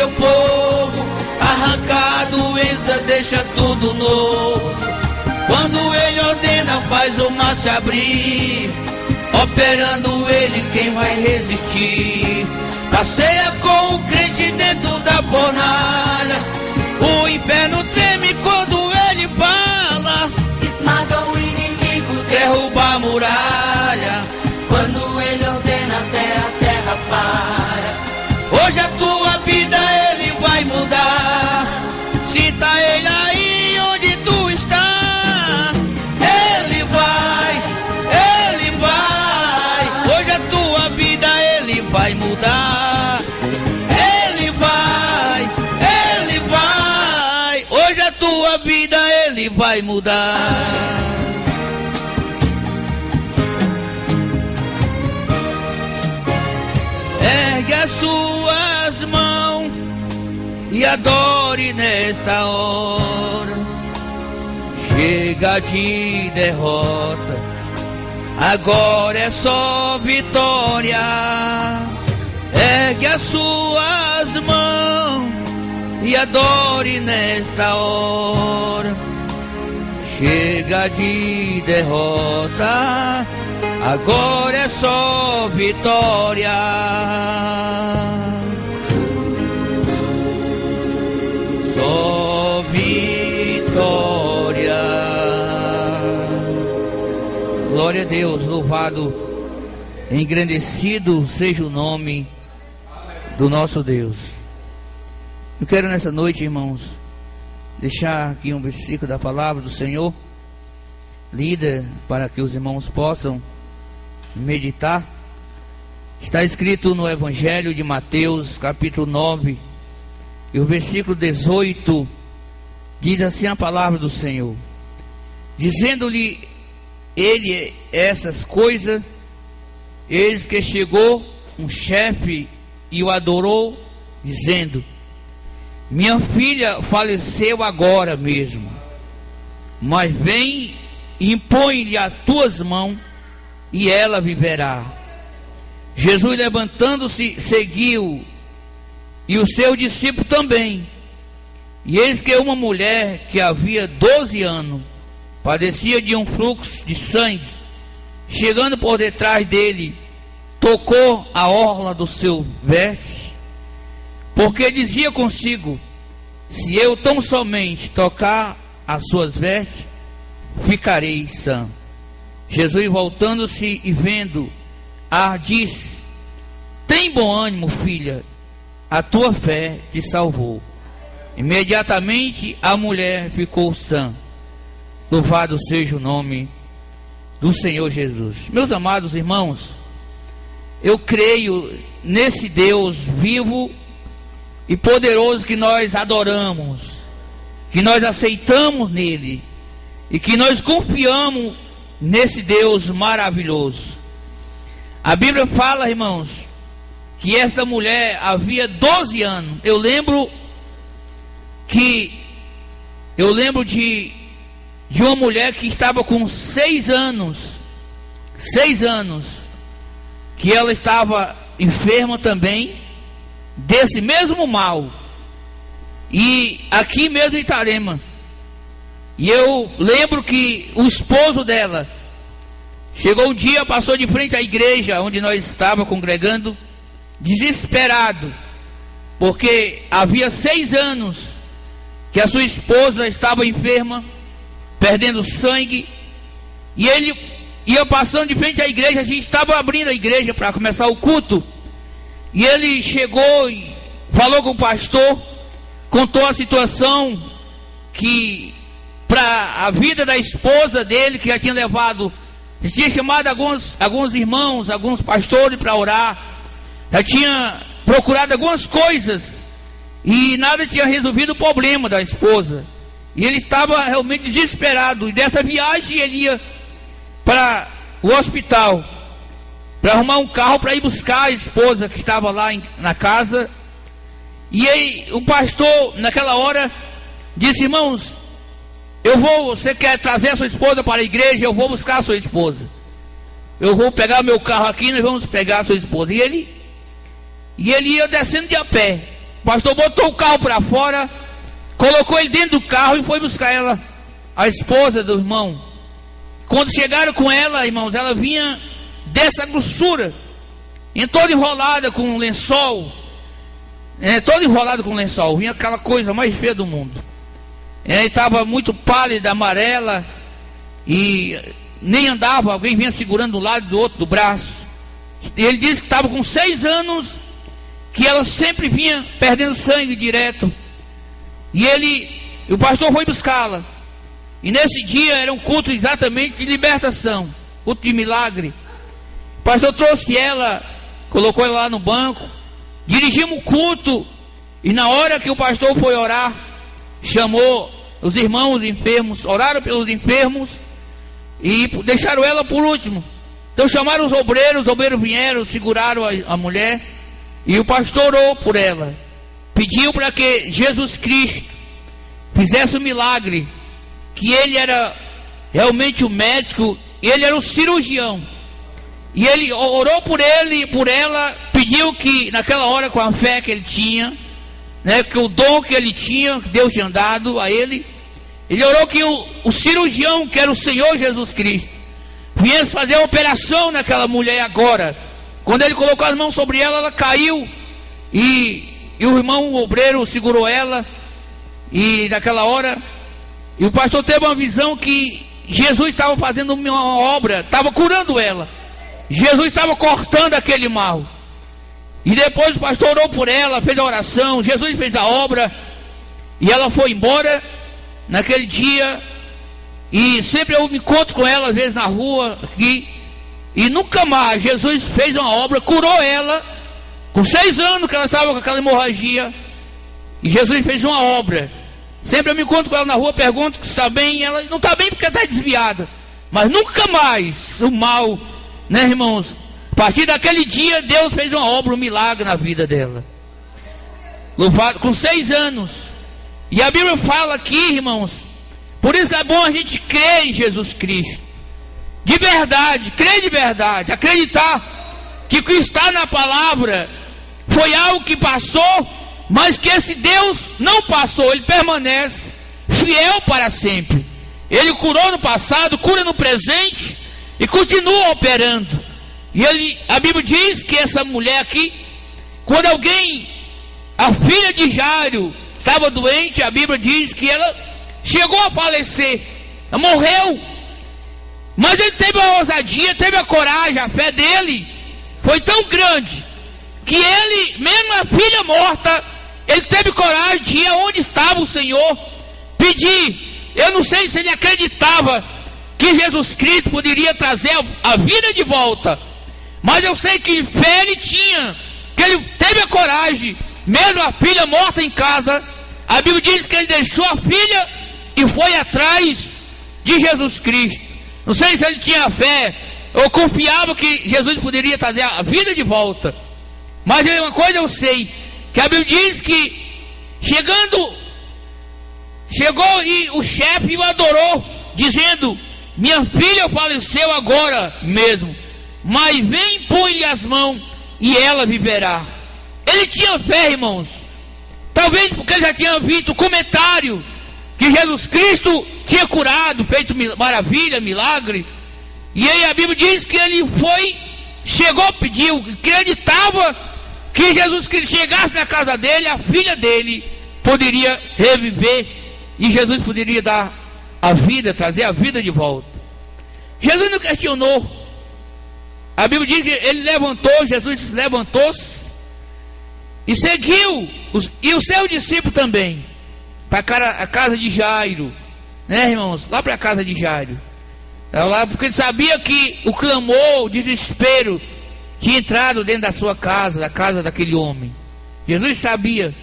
seu povo, arrancar a doença, deixa tudo novo. Quando ele ordena, faz o mar se abrir. Operando ele, quem vai resistir? Passeia com o crente dentro da fornalha. O inferno treme quando ele fala. Esmaga o inimigo, derruba a muralha. Quando ele ordena, até a terra para. Hoje a tua vida ele vai mudar. Sinta ele aí onde tu está. Ele vai, ele vai. Hoje a tua vida ele vai mudar. Ele vai, ele vai. Hoje a tua vida ele vai mudar. Ergue as suas mãos e adore nesta hora. Chega de derrota, agora é só vitória. Ergue as suas mãos e adore nesta hora. Chega de derrota, agora é só vitória. Só vitória. Glória a Deus, louvado, engrandecido seja o nome do nosso Deus. Eu quero nessa noite, irmãos, deixar aqui um versículo da palavra do Senhor, lida para que os irmãos possam meditar. Está escrito no Evangelho de Mateus, capítulo 9, e o versículo 18, diz assim a palavra do Senhor: dizendo-lhe ele essas coisas, eis que chegou um chefe e o adorou, dizendo: minha filha faleceu agora mesmo, mas vem e impõe-lhe as tuas mãos e ela viverá. Jesus, levantando-se, seguiu, e o seu discípulo também. E eis que uma mulher que havia 12 anos padecia de um fluxo de sangue, chegando por detrás dele, tocou a orla do seu veste, porque dizia consigo: se eu tão somente tocar as suas vestes, ficarei sã. Jesus, voltando-se e vendo, disse: tem bom ânimo, filha, a tua fé te salvou. Imediatamente a mulher ficou sã. Louvado seja o nome do Senhor Jesus. Meus amados irmãos, eu creio nesse Deus vivo e poderoso que nós adoramos, que nós aceitamos nele e que nós confiamos nesse Deus maravilhoso. A Bíblia fala, irmãos, que esta mulher havia 12 anos. Eu lembro de uma mulher que estava com 6 anos, que ela estava enferma também desse mesmo mal, e aqui mesmo em Itarema. E eu lembro que o esposo dela chegou um dia, passou de frente à igreja onde nós estávamos congregando, desesperado, porque havia 6 anos que a sua esposa estava enferma, perdendo sangue, e ele ia passando de frente à igreja. A gente estava abrindo a igreja para começar o culto, e ele chegou e falou com o pastor, contou a situação, que para a vida da esposa dele, que já tinha levado, já tinha chamado alguns irmãos, alguns pastores para orar, já tinha procurado algumas coisas, e nada tinha resolvido o problema da esposa, e ele estava realmente desesperado. E dessa viagem ele ia para o hospital para arrumar um carro para ir buscar a esposa que estava lá na casa. E aí o pastor naquela hora disse: irmãos, você quer trazer a sua esposa para a igreja? Eu vou buscar a sua esposa, eu vou pegar o meu carro aqui, nós vamos pegar a sua esposa. E ele ia descendo de a pé, O pastor botou o carro para fora, colocou ele dentro do carro e foi buscar ela, a esposa do irmão. Quando chegaram com ela, irmãos, ela vinha dessa grossura, toda enrolada com um lençol, toda enrolada com um lençol, vinha aquela coisa mais feia do mundo. Estava muito pálida, amarela, e nem andava, alguém vinha segurando um lado do outro do braço. E ele disse que estava com 6 anos, que ela sempre vinha perdendo sangue direto. E o pastor foi buscá-la. E nesse dia era um culto exatamente de libertação, culto de milagre. O pastor trouxe ela, colocou ela lá no banco, dirigimos o culto. E na hora que o pastor foi orar, chamou os irmãos enfermos, oraram pelos enfermos e deixaram ela por último. Então chamaram os obreiros vieram, seguraram a mulher, e o pastor orou por ela, pediu para que Jesus Cristo fizesse um milagre, que ele era realmente o médico, ele era o cirurgião, e ele orou por ele e por ela, pediu que naquela hora, com a fé que ele tinha, que o dom que ele tinha, que Deus tinha dado a ele, ele orou que o cirurgião, que era o Senhor Jesus Cristo, viesse fazer a operação naquela mulher agora. Quando ele colocou as mãos sobre ela, ela caiu, e o irmão obreiro segurou ela, e naquela hora, e o pastor teve uma visão que Jesus estava fazendo uma obra, estava curando ela, Jesus estava cortando aquele mal. E depois o pastor orou por ela, fez a oração, Jesus fez a obra, e ela foi embora naquele dia. E sempre eu me encontro com ela às vezes na rua aqui, e nunca mais Jesus fez uma obra, curou ela. Com 6 anos que ela estava com aquela hemorragia, e Jesus fez uma obra. Sempre eu me encontro com ela na rua, pergunto se está bem, e ela não está bem porque está desviada. Mas nunca mais o mal, irmãos? A partir daquele dia Deus fez uma obra, um milagre na vida dela. Louvado, com 6 anos. E a Bíblia fala aqui, irmãos, por isso que é bom a gente crer em Jesus Cristo, de verdade, crer de verdade, acreditar que o que está na palavra foi algo que passou, mas que esse Deus não passou, ele permanece fiel para sempre. Ele curou no passado, cura no presente e continua operando. E a Bíblia diz que essa mulher aqui, quando a filha de Jairo estava doente, a Bíblia diz que ela chegou a falecer, ela morreu, mas ele teve a ousadia, teve a coragem, a fé dele foi tão grande, que ele, mesmo a filha morta, ele teve coragem de ir aonde estava o Senhor, pedir. Eu não sei se ele acreditava que Jesus Cristo poderia trazer a vida de volta, mas eu sei que fé ele tinha, que ele teve a coragem, mesmo a filha morta em casa. A Bíblia diz que ele deixou a filha e foi atrás de Jesus Cristo. Não sei se ele tinha fé ou confiava que Jesus poderia trazer a vida de volta, mas uma coisa eu sei, que a Bíblia diz que chegou e o chefe o adorou, dizendo: minha filha faleceu agora mesmo, mas vem, põe-lhe as mãos e ela viverá. Ele tinha fé, irmãos, talvez porque ele já tinha visto o comentário que Jesus Cristo tinha curado, feito maravilha, milagre. E aí a Bíblia diz que ele chegou, pediu, acreditava que Jesus Cristo chegasse na casa dele, a filha dele poderia reviver, e Jesus poderia dar a vida, trazer a vida de volta. Jesus não questionou. A Bíblia diz que ele Jesus levantou-se e seguiu, e o seu discípulo também, para a casa de Jairo, irmãos, lá para a casa de Jairo, lá, porque ele sabia que o clamor, o desespero tinha entrado dentro da sua casa, da casa daquele homem. Jesus sabia,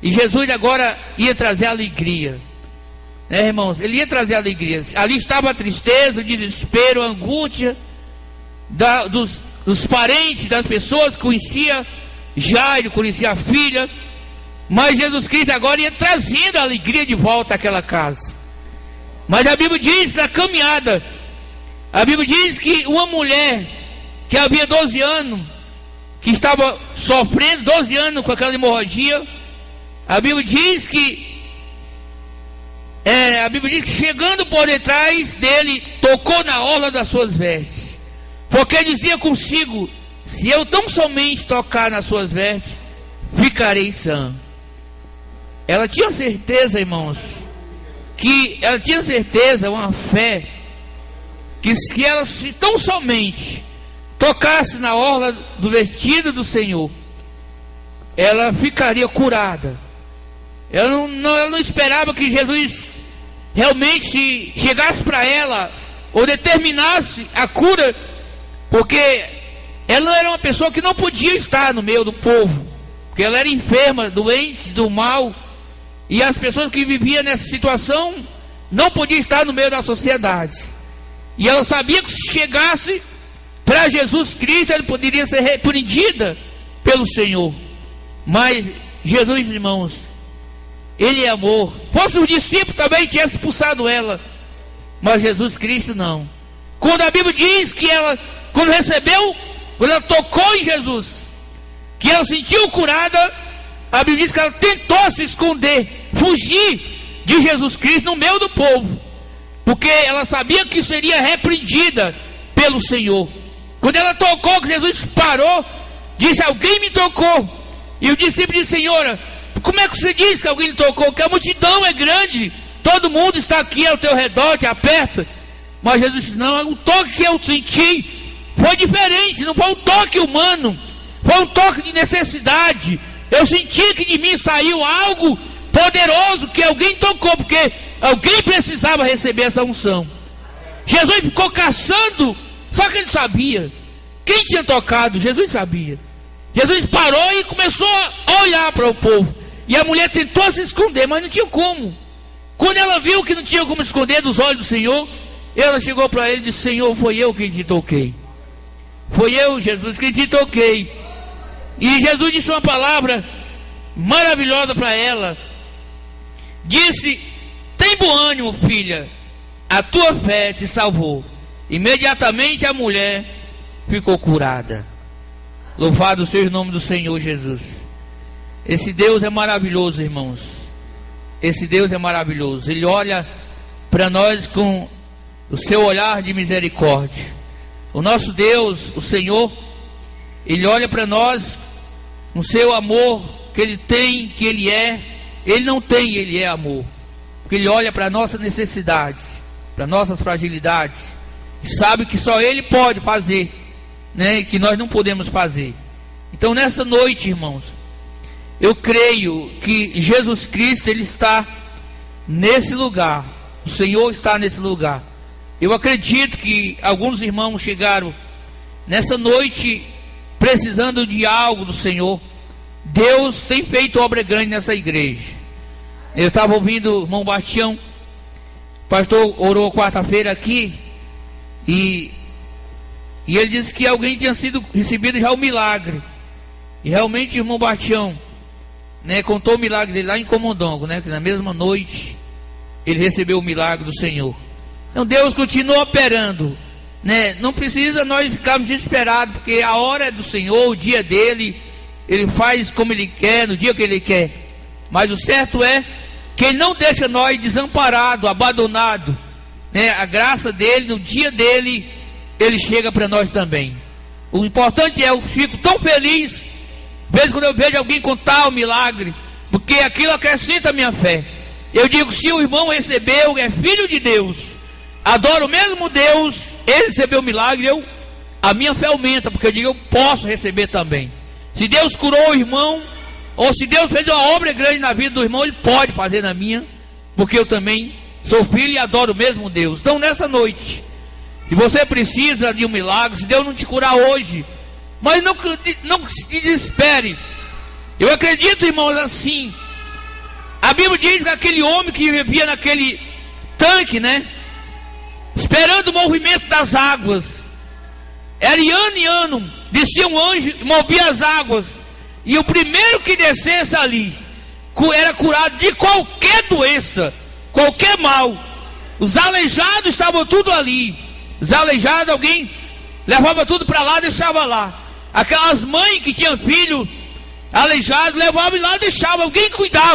e Jesus agora ia trazer alegria, irmãos, ele ia trazer alegria. Ali estava a tristeza, o desespero, a angústia dos parentes, das pessoas que conhecia Jairo, conhecia a filha, mas Jesus Cristo agora ia trazendo a alegria de volta àquela casa. Mas a Bíblia diz, na caminhada, a Bíblia diz que uma mulher que havia 12 anos, que estava sofrendo 12 anos com aquela hemorragia, A Bíblia diz que chegando por detrás dele, tocou na orla das suas vestes, porque dizia consigo: se eu tão somente tocar nas suas vestes, ficarei sã. Ela tinha certeza, irmãos, uma fé, que ela, se tão somente tocasse na orla do vestido do Senhor, ela ficaria curada. Ela não esperava que Jesus realmente chegasse para ela ou determinasse a cura, porque ela era uma pessoa que não podia estar no meio do povo, porque ela era enferma, doente, do mal, e as pessoas que viviam nessa situação não podiam estar no meio da sociedade. E ela sabia que se chegasse para Jesus Cristo, ela poderia ser repreendida pelo Senhor. Mas Jesus, irmãos, Ele é amor. Fosse os discípulos também tinham expulsado ela, mas Jesus Cristo não. Quando a Bíblia diz que ela, quando ela tocou em Jesus, que ela se sentiu curada, a Bíblia diz que ela tentou se esconder, fugir de Jesus Cristo no meio do povo, porque ela sabia que seria repreendida pelo Senhor. Quando ela tocou, que Jesus parou, disse: alguém me tocou. E o discípulo disse: Senhora, como é que você diz que alguém lhe tocou? Que a multidão é grande, todo mundo está aqui ao teu redor, te aperta. Mas Jesus disse: não, o toque que eu senti foi diferente, não foi um toque humano, foi um toque de necessidade. Eu senti que de mim saiu algo poderoso, que alguém tocou, porque alguém precisava receber essa unção. Jesus ficou caçando, só que ele sabia quem tinha tocado. Jesus sabia. Jesus parou e começou a olhar para o povo, e a mulher tentou se esconder, mas não tinha como. Quando ela viu que não tinha como esconder dos olhos do Senhor, ela chegou para ele e disse: Senhor, foi eu quem te toquei. Foi eu, Jesus, quem te toquei. E Jesus disse uma palavra maravilhosa para ela. Disse: tem bom ânimo, filha, a tua fé te salvou. Imediatamente a mulher ficou curada. Louvado seja o nome do Senhor Jesus. Esse Deus é maravilhoso, irmãos. Esse Deus é maravilhoso. Ele olha para nós com o seu olhar de misericórdia. O nosso Deus, o Senhor, Ele olha para nós com o seu amor que Ele tem, que Ele é. Ele não tem, Ele é amor. Porque Ele olha para a nossa necessidade, para nossas fragilidades, e sabe que só Ele pode fazer, né, que nós não podemos fazer. Então nessa noite, irmãos, eu creio que Jesus Cristo, Ele está nesse lugar. O Senhor está nesse lugar. Eu acredito que alguns irmãos chegaram nessa noite precisando de algo do Senhor. Deus tem feito obra grande nessa igreja. Eu estava ouvindo o irmão Bastião, o pastor orou quarta-feira aqui, e ele disse que alguém tinha sido recebido já o milagre. E realmente o irmão Bastião, né, contou o milagre dele lá em Comondongo, né, que na mesma noite ele recebeu o milagre do Senhor. Então Deus continua operando, né? Não precisa nós ficarmos desesperados, porque a hora é do Senhor, o dia dele, Ele faz como Ele quer, no dia que Ele quer. Mas o certo é que Ele não deixa nós desamparados, abandonados, né? A graça dele, no dia dele, Ele chega para nós também. O importante é, eu fico tão feliz vezes quando eu vejo alguém contar o milagre, porque aquilo acrescenta a minha fé. Eu digo: se o irmão recebeu, é filho de Deus, adora o mesmo Deus, ele recebeu o milagre, a minha fé aumenta, porque eu digo: eu posso receber também. Se Deus curou o irmão, ou se Deus fez uma obra grande na vida do irmão, Ele pode fazer na minha, porque eu também sou filho e adoro o mesmo Deus. Então nessa noite, se você precisa de um milagre, se Deus não te curar hoje, mas não se desespere. Eu acredito, irmãos, assim, a Bíblia diz que aquele homem que vivia naquele tanque, né, esperando o movimento das águas, era ano em ano, descia um anjo, movia as águas, e o primeiro que descesse ali era curado de qualquer doença, qualquer mal. Os aleijados estavam tudo ali. Os aleijados, alguém levava tudo para lá, deixava lá. Aquelas mães que tinham filho aleijado, levavam lá e deixavam, alguém cuidava.